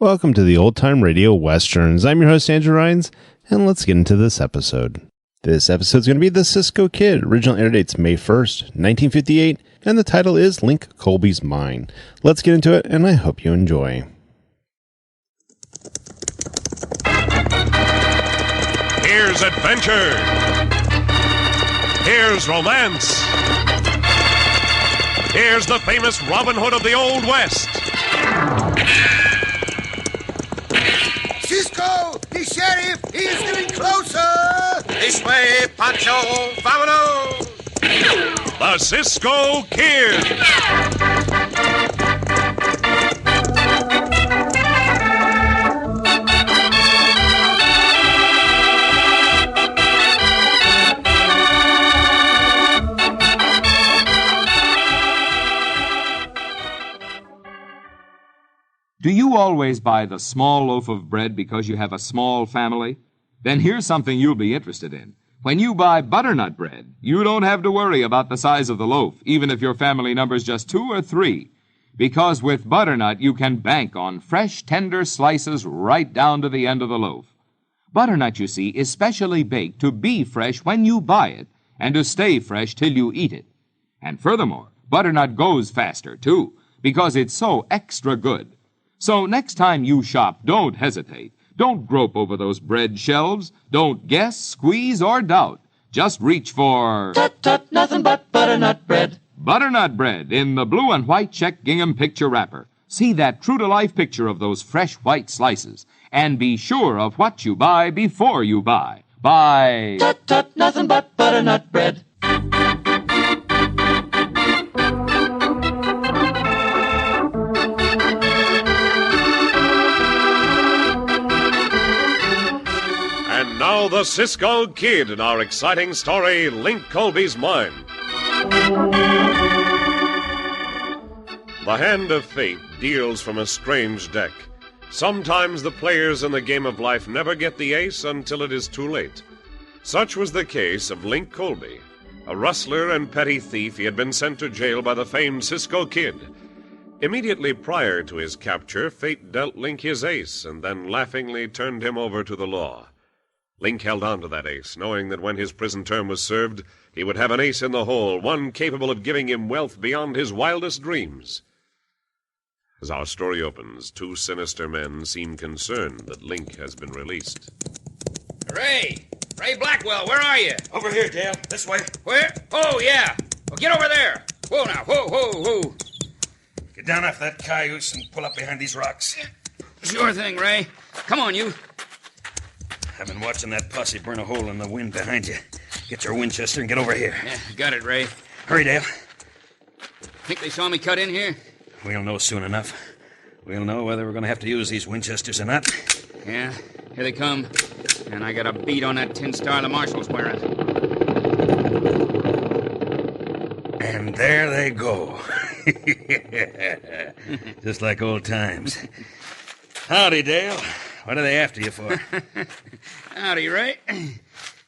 Welcome to the Old Time Radio Westerns. I'm your host, Andrew Rhynes, and let's get into this episode. This episode is going to be the Cisco Kid. Original air date's May 1st, 1958, and the title is Link Colbys Mine. Let's get into it, and I hope you enjoy. Here's adventure. Here's romance. Here's the famous Robin Hood of the Old West. Cisco, the sheriff, he is getting closer. This way, Poncho, vámonos. The Cisco Kid. Do you always buy the small loaf of bread because you have a small family? Then here's something you'll be interested in. When you buy butternut bread, you don't have to worry about the size of the loaf, even if your family number's just 2 or 3. Because with butternut, you can bank on fresh, tender slices right down to the end of the loaf. Butternut, you see, is specially baked to be fresh when you buy it and to stay fresh till you eat it. And furthermore, butternut goes faster, too, because it's so extra good. So next time you shop, don't hesitate. Don't grope over those bread shelves. Don't guess, squeeze, or doubt. Just reach for... Tut, tut, nothing but butternut bread. Butternut bread in the blue and white check gingham picture wrapper. See that true-to-life picture of those fresh white slices. And be sure of what you buy before you buy. Buy... Tut, tut, nothing but butternut bread. And now the Cisco Kid in our exciting story, Link Colbys Mine. The hand of fate deals from a strange deck. Sometimes the players in the game of life never get the ace until it is too late. Such was the case of Link Colby. A rustler and petty thief, he had been sent to jail by the famed Cisco Kid. Immediately prior to his capture, fate dealt Link his ace and then laughingly turned him over to the law. Link held on to that ace, knowing that when his prison term was served, he would have an ace in the hole, one capable of giving him wealth beyond his wildest dreams. As our story opens, 2 sinister men seem concerned that Link has been released. Ray Blackwell, where are you? Over here, Dale. This way. Where? Oh, yeah. Well, get over there. Whoa, now. Whoa. Get down off that cayuse and pull up behind these rocks. Sure thing, Ray. Come on, you. I've been watching that posse burn a hole in the wind behind you. Get your Winchester and get over here. Yeah, got it, Ray. Hurry, Dale. Think they saw me cut in here? We'll know soon enough. We'll know whether we're going to have to use these Winchesters or not. Yeah, here they come. And I got a beat on that tin star the marshal's wearing. And there they go. Just like old times. Howdy, Dale. What are they after you for? Howdy, Ray.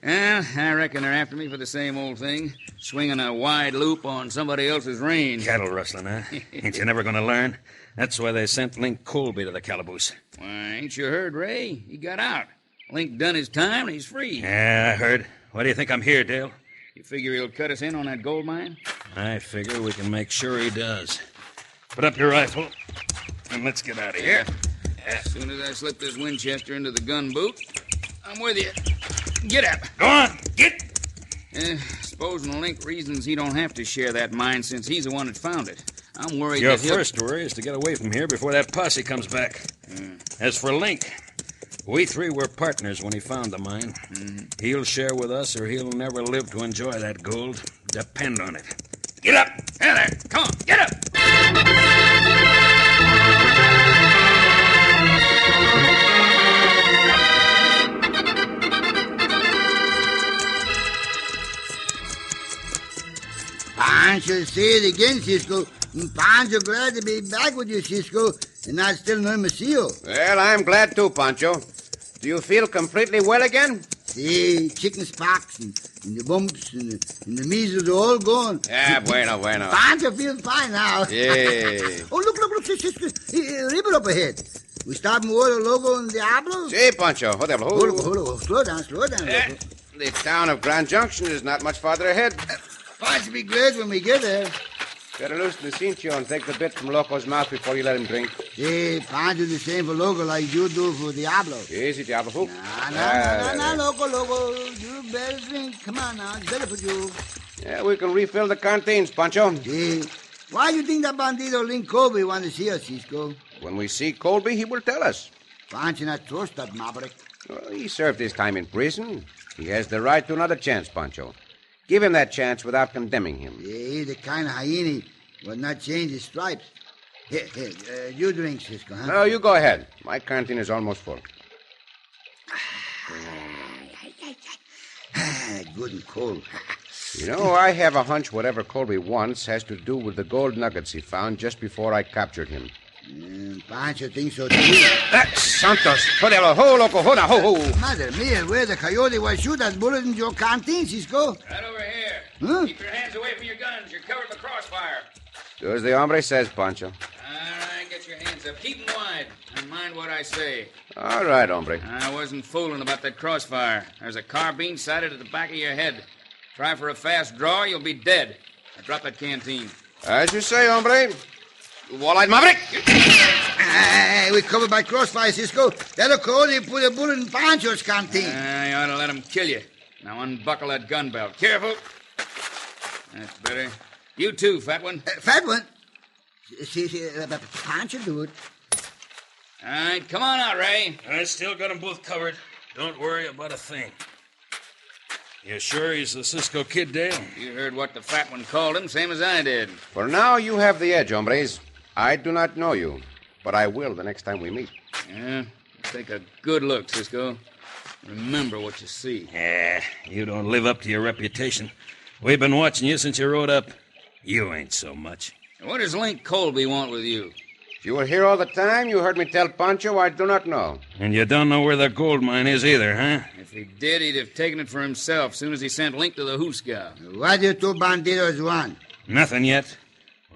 Well, I reckon they're after me for the same old thing. Swinging a wide loop on somebody else's range. Cattle rustling, huh? Ain't you never going to learn? That's why they sent Link Colby to the calaboose. Why, ain't you heard, Ray? He got out. Link done his time and he's free. Yeah, I heard. Why do you think I'm here, Dale? You figure he'll cut us in on that gold mine? I figure we can make sure he does. Put up your rifle, and let's get out of here. As soon as I slip this Winchester into the gun boot, I'm with you. Get up. Go on, get! Supposing Link reasons he don't have to share that mine since he's the one that found it. I'm worried Your that he'll... first worry is to get away from here before that posse comes back. As for Link, we 3 were partners when he found the mine. He'll share with us or he'll never live to enjoy that gold. Depend on it. Get up! There. Come on, get up! Poncho, say it again, Cisco. Poncho, glad to be back with you, Cisco, and I still no me see you. Well, I'm glad too, Poncho. Do you feel completely well again? See, chicken pox and the bumps and the measles are all gone. Yeah, bueno. Poncho feels fine now. Yeah. Oh, look, Cisco. Ribbon up ahead. We stop and order Loco and Diablo? Si, Poncho. Hold on. Hold on. Slow down, Loco. The town of Grand Junction is not much farther ahead. Possibly great when we get there. Better loosen the cincho and take the bit from Loco's mouth before you let him drink. See, Poncho the same for Loco like you do for Diablo. Easy, Diablo. No, Loco. You better drink. Come on now, it's better for you. Yeah, we can refill the canteens, Poncho. See, why do you think that bandito Link Colby want to see us, Cisco? When we see Colby, he will tell us. Poncho not trust that maverick. Well, he served his time in prison. He has the right to another chance, Poncho. Give him that chance without condemning him. Yeah, he's the kind of hyena will not change his stripes. Here, you drink, Cisco, huh? No, you go ahead. My canteen is almost full. Good and cold. You know, I have a hunch whatever Colby wants has to do with the gold nuggets he found just before I captured him. Poncho thinks so, too. Santos! Ho, Loco, ho, now, ho! Mother mia, where the coyote was shoot that bullet in your canteen, Cisco? Right over here. Huh? Keep your hands away from your guns. You're covered with crossfire. Do as the hombre says, Poncho. All right, get your hands up. Keep them wide. And mind what I say. All right, hombre. I wasn't fooling about that crossfire. There's a carbine sighted at the back of your head. Try for a fast draw, you'll be dead. Now drop that canteen. As you say, hombre. Wall-eyed maverick! Hey, we're covered by crossfire, Cisco. That'll coyote put a bullet in Poncho's canteen. I ought to let him kill you. Now unbuckle that gun belt. Careful. That's better. You too, fat one. Fat one? See, Poncho do it. All right, come on out, Ray. I still got them both covered. Don't worry about a thing. You sure he's the Cisco Kid, Dale? You heard what the fat one called him, same as I did. For now, you have the edge, hombres. I do not know you, but I will the next time we meet. Yeah? Take a good look, Cisco. Remember what you see. Yeah, you don't live up to your reputation. We've been watching you since you rode up. You ain't so much. What does Link Colby want with you? If you were here all the time, you heard me tell Poncho I do not know. And you don't know where the gold mine is either, huh? If he did, he'd have taken it for himself soon as he sent Link to the Hooskow. What do you two banditos want? Nothing yet.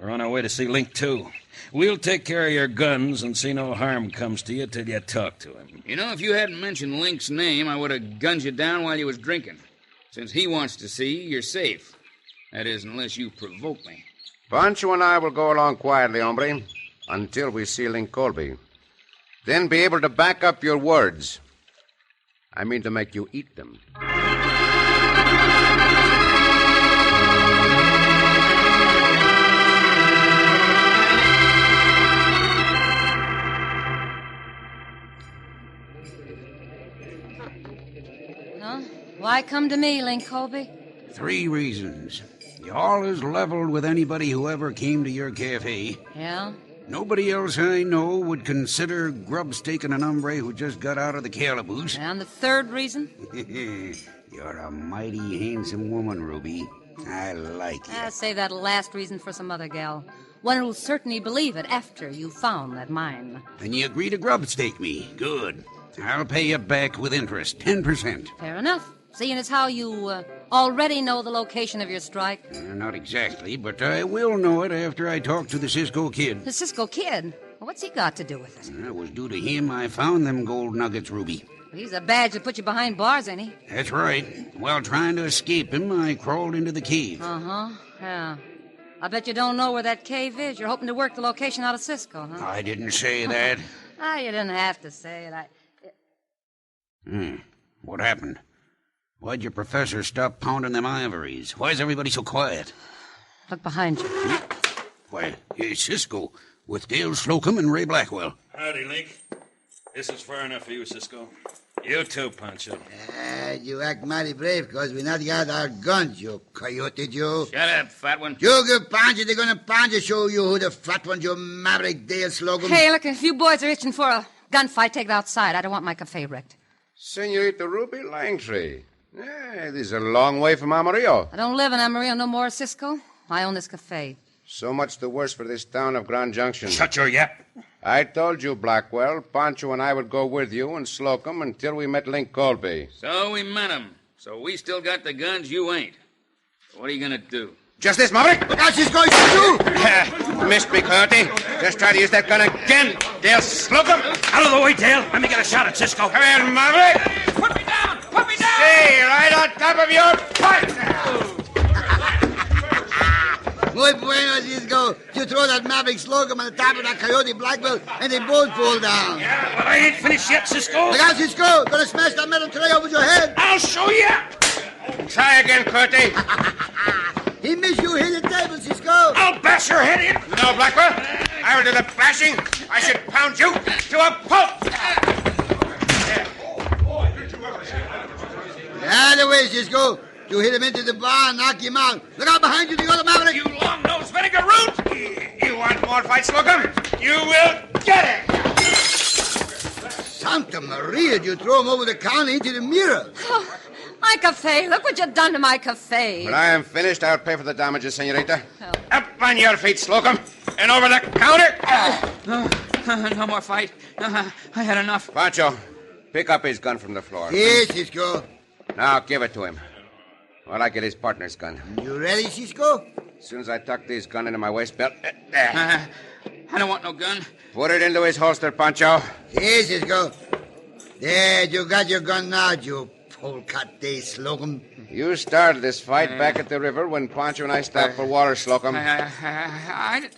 We're on our way to see Link, too. We'll take care of your guns and see no harm comes to you till you talk to him. You know, if you hadn't mentioned Link's name, I would have gunned you down while you was drinking. Since he wants to see you, you're safe. That is, unless you provoke me. Poncho and I will go along quietly, hombre, until we see Link Colby. Then be able to back up your words. I mean to make you eat them. Huh? Why come to me, Link Colby? 3 reasons. Y'all is leveled with anybody who ever came to your cafe. Yeah? Nobody else I know would consider grub-staking an hombre who just got out of the calaboose. And the 3rd reason? You're a mighty handsome woman, Ruby. I like you. I'll save that last reason for some other gal. One who'll certainly believe it after you found that mine. And you agree to grub-stake me. Good. I'll pay you back with interest, 10%. Fair enough. Seeing as how you already know the location of your strike. Not exactly, but I will know it after I talk to the Cisco Kid. The Cisco Kid? Well, what's he got to do with it? It was due to him I found them gold nuggets, Ruby. He's a badge that put you behind bars, ain't he? That's right. While trying to escape him, I crawled into the cave. Uh-huh, yeah. I bet you don't know where that cave is. You're hoping to work the location out of Cisco, huh? I didn't say that. You didn't have to say it. What happened? Why'd your professor stop pounding them ivories? Why's everybody so quiet? Look behind you. Why, it's Cisco, with Dale Slocum and Ray Blackwell. Howdy, Link. This is far enough for you, Cisco. You too, Poncho. You act mighty brave because we not got our guns, you coyote, Joe. Shut up, fat one. You give Poncho, they're gonna Poncho show you who the fat one, you maverick Dale Slocum. Hey, look, if you boys are itching for a gunfight, take it outside. I don't want my cafe wrecked. Senorita Ruby Langtree. Yeah, this is a long way from Amarillo. I don't live in Amarillo no more, Cisco. I own this cafe. So much the worse for this town of Grand Junction. Shut your yap. I told you, Blackwell, Poncho and I would go with you and Slocum until we met Link Colby. So we met him. So we still got the guns, you ain't. What are you gonna do? Just this, Maverick. Look out, Cisco, you Missed me, Coyote. Just try to use that gun again. Dale Slocum. Out of the way, Dale. Let me get a shot at Cisco. Come here, Maverick. Put me down! Put me down! Stay right on top of your fight. Muy bueno, Cisco. You throw that Maverick Slocum on the top of that Coyote Blackwell, and they both fall down. Yeah, but I ain't finished yet, Cisco. Look out, Cisco. Gonna smash that metal tray over your head. I'll show you. Try again, Coyote. He missed you. Hit the table, Cisco. I'll bash your head in. No, Blackwell. I will do the bashing. I should pound you to a pulp. The other way, Cisco. You hit him into the bar and knock him out. Look out behind you, the other Maverick. You long-nosed vinegar root. You want more fight, Slocum? You will get it. Santa Maria, you throw him over the counter into the mirror. Oh, my cafe. Look what you've done to my cafe. When I am finished, I'll pay for the damages, senorita. Up on your feet, Slocum, and over the counter. No more fight. I had enough. Poncho, pick up his gun from the floor. Yes, Cisco. Now give it to him. While I get his partner's gun. You ready, Cisco? As soon as I tuck this gun into my waist belt. I don't want no gun. Put it into his holster, Poncho. Yes, Cisco. There, you got your gun now, you polecat day Slocum. You started this fight back at the river when Poncho and I stopped for water, Slocum. I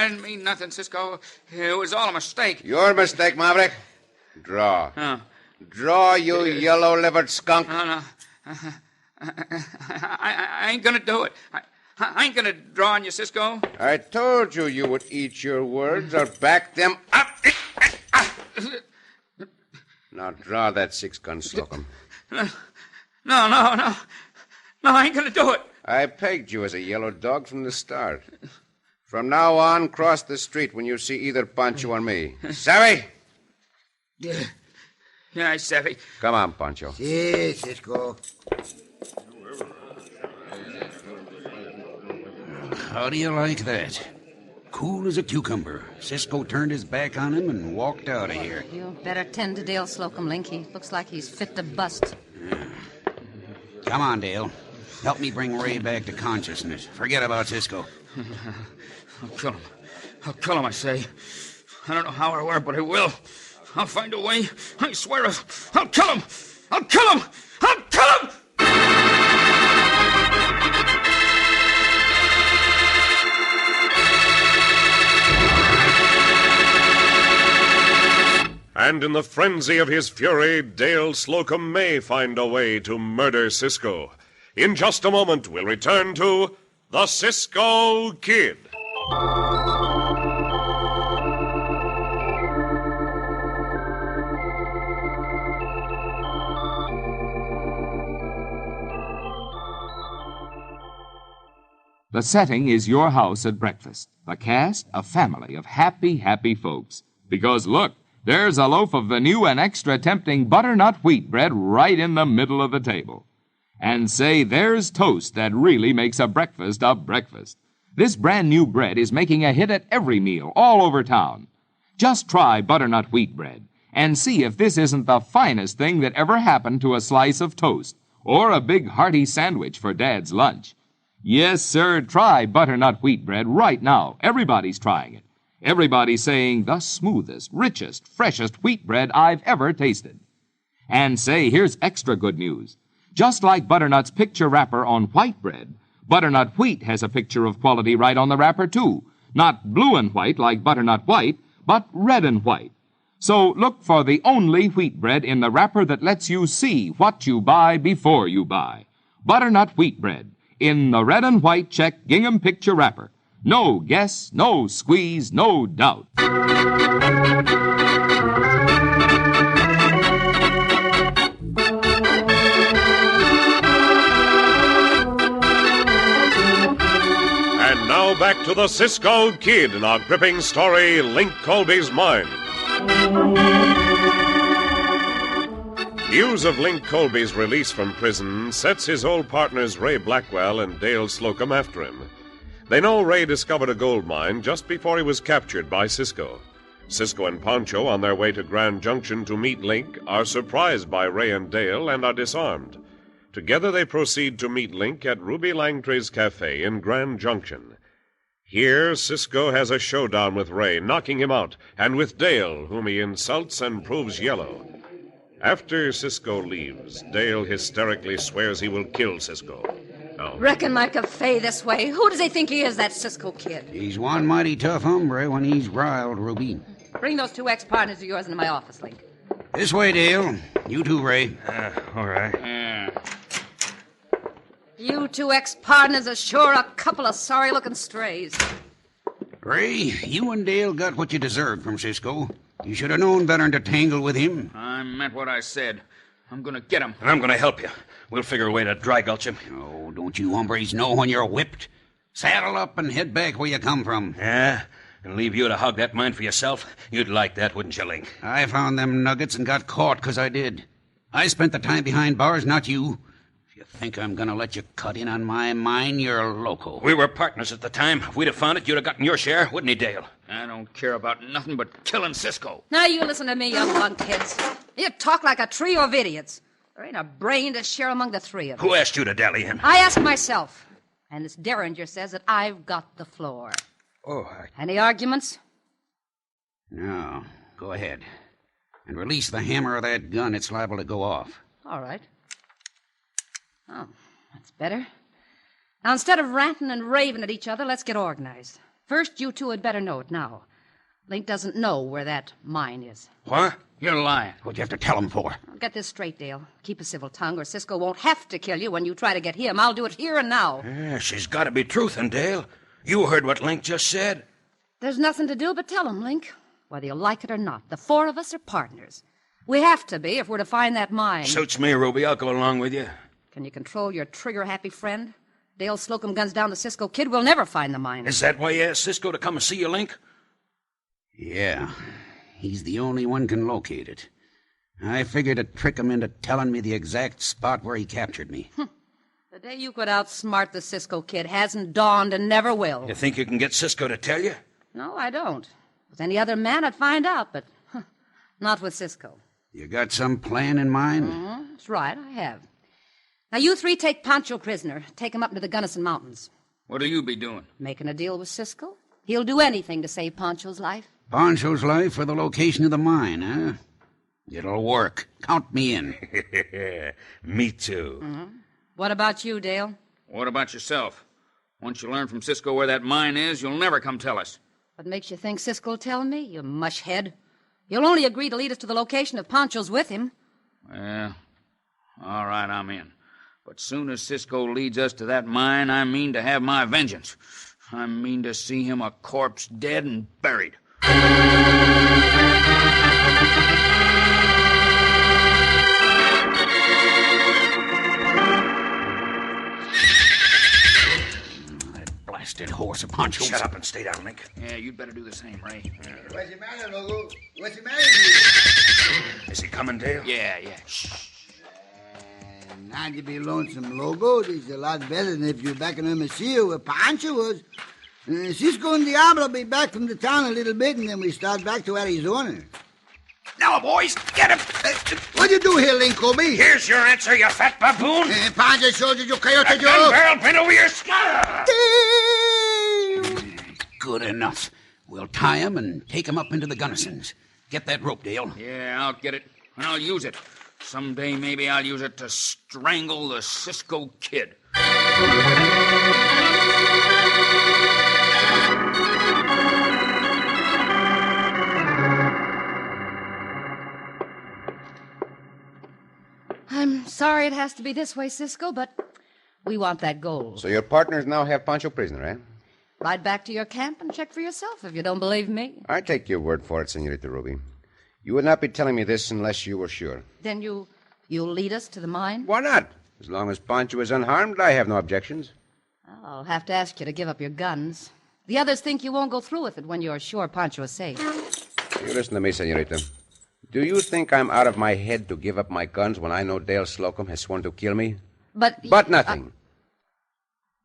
didn't mean nothing, Cisco. It was all a mistake. Your mistake, Maverick. Draw. Oh. Draw, you yellow-livered skunk. No. I ain't gonna do it. I ain't gonna draw on you, Cisco. I told you you would eat your words or back them up. Now draw that 6-gun, Slocum. No, I ain't gonna do it. I pegged you as a yellow dog from the start. From now on, cross the street when you see either Poncho or me. Savvy? Yeah, I savvy. Come on, Poncho. Yes, Cisco. How do you like that? Cool as a cucumber. Cisco turned his back on him and walked out of here. You better tend to Dale Slocum, Link. He looks like he's fit to bust. Come on, Dale. Help me bring Ray back to consciousness. Forget about Cisco. I'll kill him. I'll kill him, I say. I don't know how or where, but I will. I'll find a way. I swear it. I'll kill him. I'll kill him. I'll kill him! And in the frenzy of his fury, Dale Slocum may find a way to murder Cisco. In just a moment, we'll return to the Cisco Kid. The setting is your house at breakfast. The cast, a family of happy, happy folks. Because look, there's a loaf of the new and extra tempting butternut wheat bread right in the middle of the table. And say, there's toast that really makes a breakfast a breakfast. This brand new bread is making a hit at every meal all over town. Just try butternut wheat bread and see if this isn't the finest thing that ever happened to a slice of toast or a big hearty sandwich for Dad's lunch. Yes, sir, try butternut wheat bread right now. Everybody's trying it. Everybody's saying the smoothest, richest, freshest wheat bread I've ever tasted. And say, here's extra good news. Just like Butternut's picture wrapper on white bread, Butternut Wheat has a picture of quality right on the wrapper, too. Not blue and white like Butternut White, but red and white. So look for the only wheat bread in the wrapper that lets you see what you buy before you buy. Butternut Wheat Bread in the red and white check gingham picture wrapper. No guess, no squeeze, no doubt. And now back to the Cisco Kid in our gripping story, Link Colby's Mine. News of Link Colby's release from prison sets his old partners Ray Blackwell and Dale Slocum after him. They know Ray discovered a gold mine just before he was captured by Cisco. Cisco and Poncho, on their way to Grand Junction to meet Link, are surprised by Ray and Dale and are disarmed. Together they proceed to meet Link at Ruby Langtry's cafe in Grand Junction. Here, Cisco has a showdown with Ray, knocking him out, and with Dale, whom he insults and proves yellow. After Cisco leaves, Dale hysterically swears he will kill Cisco. Now, Reckon my cafe this way. Who does he think he is, that Cisco Kid? He's one mighty tough hombre when he's riled, Ruby. Bring those two ex-partners of yours into my office, Link. This way, Dale. You too, Ray. All right. You two ex-partners are sure a couple of sorry-looking strays. Ray, you and Dale got what you deserved from Cisco. You should have known better than to tangle with him. I meant what I said. I'm gonna get him. And I'm going to help you. We'll figure a way to dry gulch him. Oh, don't you hombres know when you're whipped? Saddle up and head back where you come from. Yeah? And leave you to hog that mine for yourself? You'd like that, wouldn't you, Link? I found them nuggets and got caught 'cause I did. I spent the time behind bars, not you. If you think I'm gonna let you cut in on my mine, you're loco. We were partners at the time. If we'd have found it, you'd have gotten your share, wouldn't he, Dale? I don't care about nothing but killing Cisco. Now you listen to me, you lunkheads. You talk like a trio of idiots. There ain't a brain to share among the three of you. Who asked you to dally in? I ask myself. And this Derringer says that I've got the floor. Oh, Any arguments? No, go ahead. And release the hammer of that gun. It's liable to go off. All right. Oh, that's better. Now, instead of ranting and raving at each other, let's get organized. First, you two had better know it now. Link doesn't know where that mine is. What? You're lying. What'd you have to tell him for? Get this straight, Dale. Keep a civil tongue, or Cisco won't have to kill you when you try to get him. I'll do it here and now. Yeah, she's got to be truthin', Dale. You heard what Link just said. There's nothing to do but tell him, Link. Whether you like it or not, the four of us are partners. We have to be if we're to find that mine. Suits me, Ruby. I'll go along with you. Can you control your trigger-happy friend? Dale Slocum guns down the Cisco Kid. We'll never find the mine. Is that why you asked Cisco to come and see you, Link? Yeah. He's the only one can locate it. I figured to trick him into telling me the exact spot where he captured me. The day you could outsmart the Cisco Kid hasn't dawned and never will. You think you can get Cisco to tell you? No, I don't. With any other man, I'd find out, but not with Cisco. You got some plan in mind? That's right, I have. Now, you three take Poncho prisoner. Take him up into the Gunnison Mountains. What'll you be doing? Making a deal with Cisco. He'll do anything to save Poncho's life. Poncho's life for the location of the mine, huh? It'll work. Count me in. Me too. What about you, Dale? What about yourself? Once you learn from Cisco where that mine is, you'll never come tell us. What makes you think Cisco'll tell me, you mushhead? You'll only agree to lead us to the location if Poncho's with him. Well, all right, I'm in. But soon as Cisco leads us to that mine, I mean to have my vengeance. I mean to see him a corpse dead and buried. Blasted horse of Poncho. Shut up and stay down, Link. Yeah, you'd better do the same, Ray. What's the matter, Logo? What's the matter with Is he coming, Dale? Yeah. you? Not to be lonesome, Logo. This is a lot better than if you're back in Hermosillo where Poncho was. Cisco and Diablo will be back from the town a little bit, and then we start back to Arizona. Now, boys, get him! What do you do here, Link Colby? Here's your answer, you fat baboon! Poncho soldier, you coyote, A gun barrel bent over your skull! Good enough. We'll tie him and take him up into the Gunnisons. Get that rope, Dale. Yeah, I'll get it, and I'll use it. Someday maybe I'll use it to strangle the Cisco Kid. I'm sorry it has to be this way, Cisco, but we want that gold. So your partners now have Poncho prisoner, eh? Ride back to your camp and check for yourself if you don't believe me. I take your word for it, Senorita Ruby. You would not be telling me this unless you were sure. Then you'll lead us to the mine? Why not? As long as Poncho is unharmed, I have no objections. I'll have to ask you to give up your guns. The others think you won't go through with it when you're sure Poncho is safe. You listen to me, Senorita. Do you think I'm out of my head to give up my guns when I know Dale Slocum has sworn to kill me? But nothing.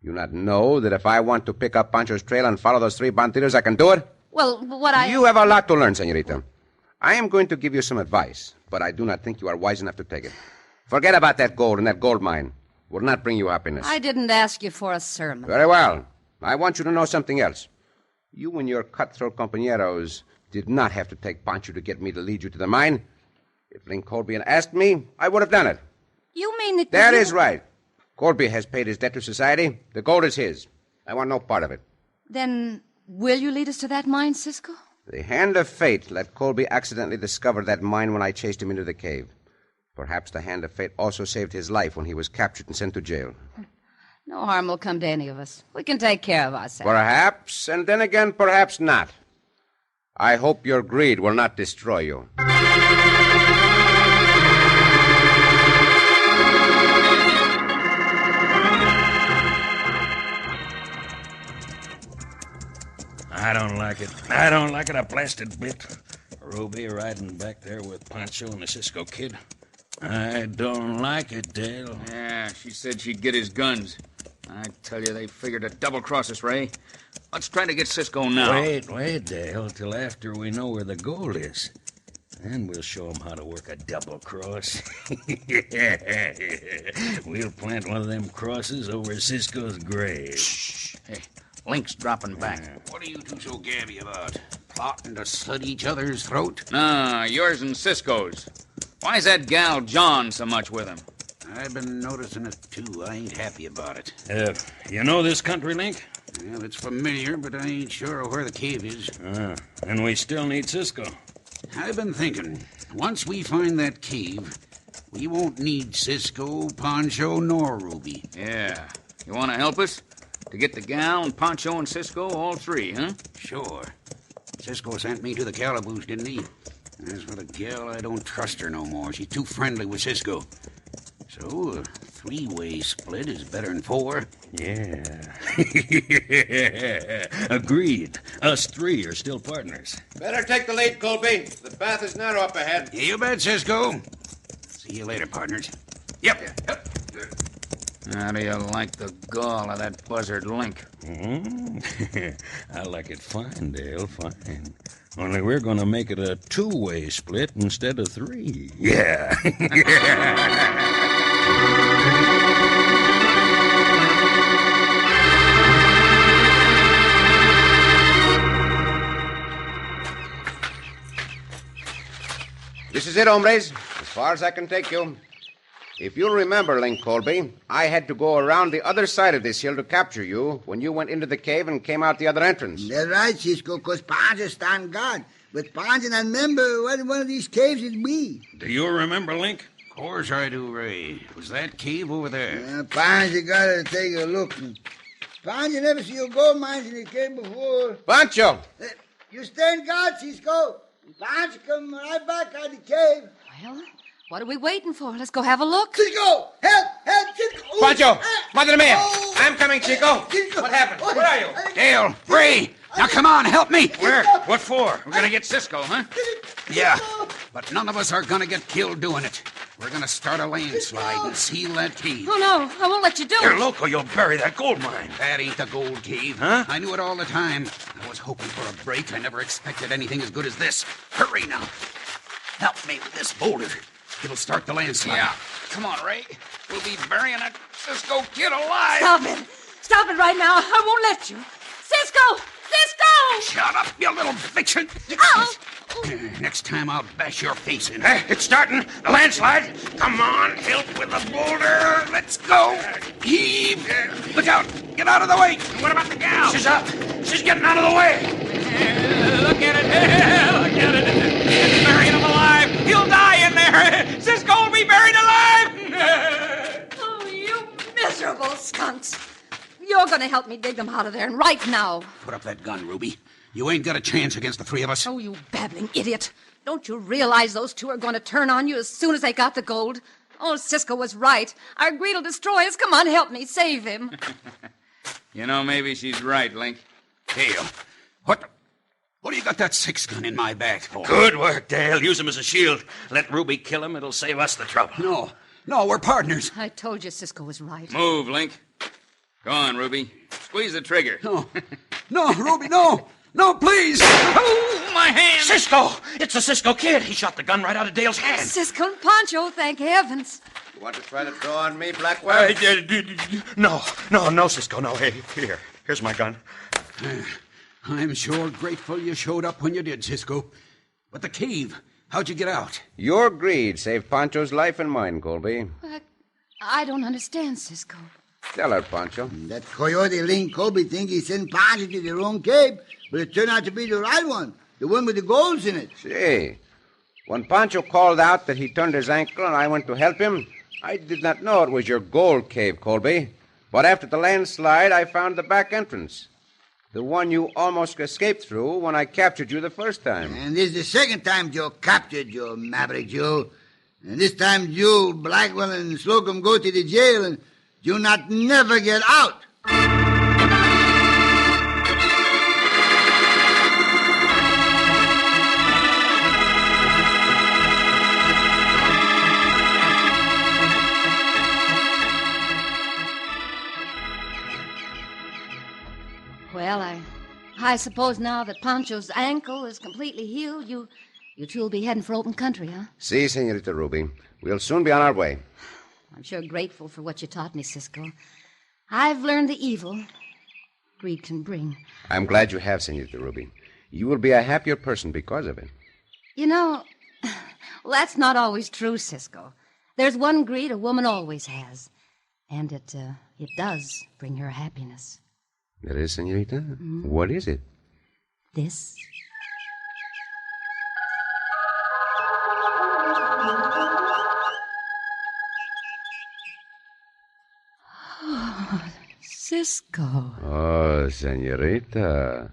You not know that if I want to pick up Poncho's trail and follow those three bandidos, I can do it? Well, what I... You have a lot to learn, Senorita. I am going to give you some advice, but I do not think you are wise enough to take it. Forget about that gold and that gold mine. Will not bring you happiness. I didn't ask you for a sermon. Very well. I want you to know something else. You and your cutthroat compañeros did not have to take Poncho to get me to lead you to the mine. If Link Colby had asked me, I would have done it. You mean that... That is right. Colby has paid his debt to society. The gold is his. I want no part of it. Then will you lead us to that mine, Cisco? The hand of fate let Colby accidentally discover that mine when I chased him into the cave. Perhaps the hand of fate also saved his life when he was captured and sent to jail. No harm will come to any of us. We can take care of ourselves. Perhaps, and then again, perhaps not. I hope your greed will not destroy you. I don't like it. I don't like it a blasted bit. Ruby riding back there with Poncho and the Cisco Kid. I don't like it, Dale. Yeah, she said she'd get his guns. I tell you, they figured to double-cross us, Ray. Let's try to get Cisco now. Wait, Dale, till after we know where the gold is. Then we'll show them how to work a double cross. We'll plant one of them crosses over Cisco's grave. Shh. Hey, Link's dropping back. What are you two so gabby about? Plotting to slit each other's throat? Nah, yours and Cisco's. Why's that gal John so much with him? I've been noticing it, too. I ain't happy about it. You know this country, Link? Well, it's familiar, but I ain't sure of where the cave is. And we still need Cisco. I've been thinking, once we find that cave, we won't need Cisco, Poncho, nor Ruby. Yeah. You want to help us? To get the gal and Poncho and Cisco, all three, huh? Sure. Cisco sent me to the calaboose, didn't he? As for the gal, I don't trust her no more. She's too friendly with Cisco. So, a three-way split is better than four. Yeah. Agreed. Us three are still partners. Better take the lead, Colby. The path is narrow up ahead. Yeah, you bet, Cisco. See you later, partners. Yep. How do you like the gall of that buzzard Link? I like it fine, Dale, fine. Only we're going to make it a two-way split instead of three. Yeah. This is it, hombres. As far as I can take you. If you'll remember, Link Colby, I had to go around the other side of this hill to capture you when you went into the cave and came out the other entrance. That's right, Cisco, because Poncho stand guard. But Poncho not remember what one of these caves it be. Do you remember, Link? Of course I do, Ray. Was that cave over there? Poncho gotta take a look. Poncho never see a gold mines in the cave before. Poncho! You stand guard, Cisco. Poncho come right back out of the cave. Well, what are we waiting for? Let's go have a look. Cisco! Help! Cisco! Ooh. Poncho! Madre mia! Oh. I'm coming, Chico. Cisco. What happened? Where are you? Dale! Ray! Now come on, help me! Where? What for? We're gonna get Cisco, huh? Yeah, but none of us are gonna get killed doing it. We're gonna start a landslide and seal that cave. Oh, no, I won't let you do You're it. loco, you'll bury that gold mine. That ain't the gold cave. Huh? I knew it all the time. I was hoping for a break. I never expected anything as good as this. Hurry now. Help me with this boulder. It'll start the landslide. Yeah. Come on, Ray. We'll be burying that Cisco Kid alive. Stop it. Stop it right now. I won't let you. Cisco! Cisco! Shut up, you little vixen. Oh! Next time I'll bash your face in. It's starting. The landslide. Come on, help with the boulder. Let's go. Heave. Look out. Get out of the way. What about the gal? She's up. She's getting out of the way. Look at it. Look at it. It's burying him alive. He'll die in there. Cisco will be buried alive. Oh, you miserable skunks. You're going to help me dig them out of there, and right now. Put up that gun, Ruby. You ain't got a chance against the three of us. Oh, you babbling idiot. Don't you realize those two are going to turn on you as soon as they got the gold? Oh, Cisco was right. Our greed will destroy us. Come on, help me. Save him. You know, maybe she's right, Link. Dale, what do you got that 6-gun in my back for? Good work, Dale. Use him as a shield. Let Ruby kill him. It'll save us the trouble. No, we're partners. I told you Cisco was right. Move, Link. Go on, Ruby. Squeeze the trigger. No, Ruby, no. No, please. Oh, my hand. Cisco! It's the Cisco Kid. He shot the gun right out of Dale's hand. Cisco and Poncho, thank heavens. You want to try to draw on me, Blackwell? No, Cisco, no. Hey, here's my gun. I'm sure grateful you showed up when you did, Cisco. But the cave, how'd you get out? Your greed saved Poncho's life and mine, Colby. I don't understand, Cisco. Tell her, Poncho. That coyote Link Colby think he sent Poncho to the wrong cave, but it turned out to be the right one. The one with the golds in it. See, when Poncho called out that he turned his ankle and I went to help him, I did not know it was your gold cave, Colby. But after the landslide, I found the back entrance. The one you almost escaped through when I captured you the first time. And this is the second time Joe captured you, Maverick Joe. And this time you, Blackwell, and Slocum go to the jail and you not never get out. Well, I suppose now that Poncho's ankle is completely healed, you two will be heading for open country, huh? Si, Senorita Ruby. We'll soon be on our way. I'm sure grateful for what you taught me, Cisco. I've learned the evil greed can bring. I'm glad you have, Senorita Ruby. You will be a happier person because of it. You know, well, that's not always true, Cisco. There's one greed a woman always has, and it does bring her happiness. There is, Senorita? Mm-hmm. What is it? This. Oh, Cisco. Oh, Senorita.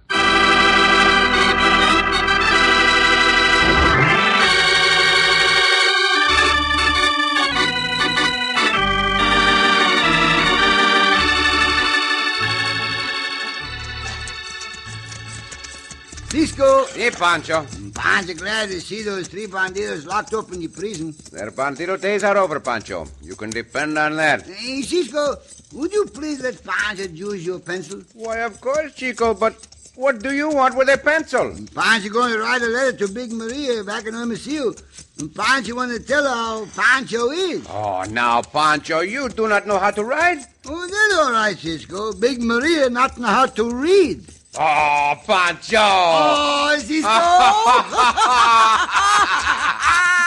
Cisco. Hey, Poncho. Poncho glad to see those three bandidos locked up in the prison. Their bandido days are over, Poncho. You can depend on that. Hey, Cisco, would you please let Poncho use your pencil? Why, of course, Chico, but what do you want with a pencil? Poncho going to write a letter to Big Maria back in Hermosillo. And Poncho want to tell her how Poncho is. Oh, now, Poncho, you do not know how to write? Oh, that's all right, Cisco. Big Maria not know how to read. Oh, Poncho! Oh, Cisco!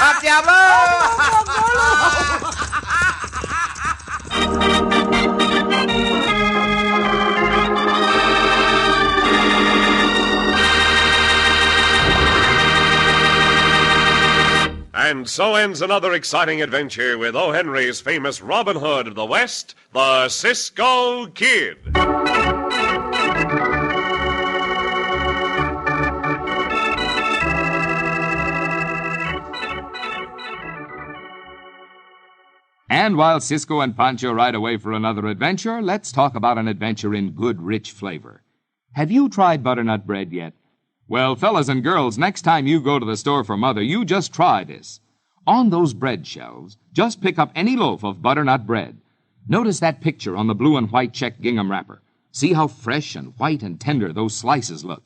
¡Al diablo! And so ends another exciting adventure with O. Henry's famous Robin Hood of the West, the Cisco Kid. And while Cisco and Poncho ride away for another adventure, let's talk about an adventure in good, rich flavor. Have you tried butternut bread yet? Well, fellas and girls, next time you go to the store for Mother, you just try this. On those bread shelves, just pick up any loaf of butternut bread. Notice that picture on the blue and white check gingham wrapper. See how fresh and white and tender those slices look.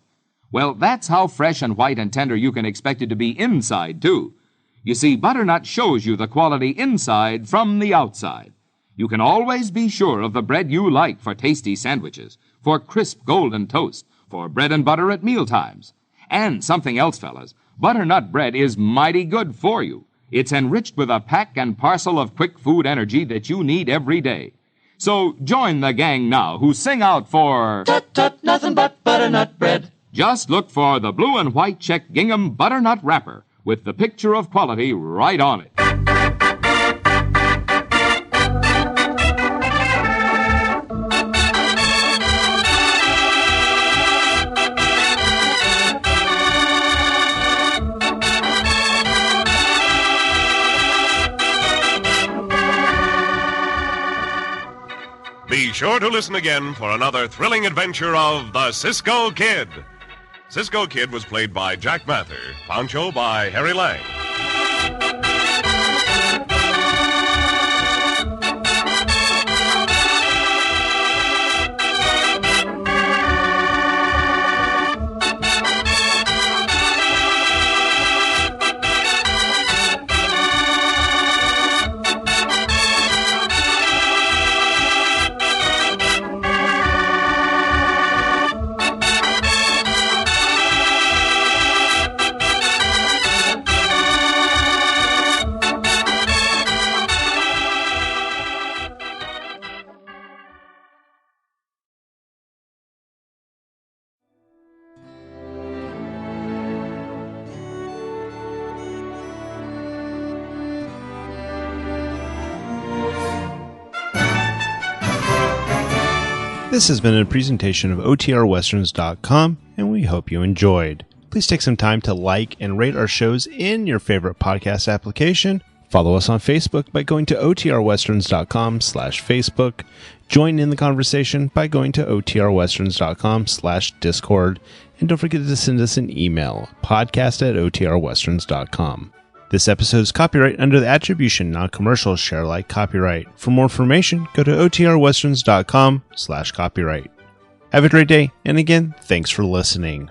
Well, that's how fresh and white and tender you can expect it to be inside, too. You see, butternut shows you the quality inside from the outside. You can always be sure of the bread you like for tasty sandwiches, for crisp golden toast, for bread and butter at mealtimes. And something else, fellas, butternut bread is mighty good for you. It's enriched with a pack and parcel of quick food energy that you need every day. So join the gang now who sing out for... Tut, tut, nothing but butternut bread. Just look for the blue and white check gingham butternut wrapper with the picture of quality right on it. Be sure to listen again for another thrilling adventure of the Cisco Kid. Cisco Kid was played by Jack Mather, Poncho by Harry Lang. This has been a presentation of OTRWesterns.com, and we hope you enjoyed. Please take some time to like and rate our shows in your favorite podcast application. Follow us on Facebook by going to OTRWesterns.com/Facebook. Join in the conversation by going to OTRWesterns.com/Discord. And don't forget to send us an email, podcast@OTRWesterns.com. This episode is copyright under the Attribution Non-Commercial Share Alike copyright. For more information, go to OTRWesterns.com/copyright. Have a great day, and again, thanks for listening.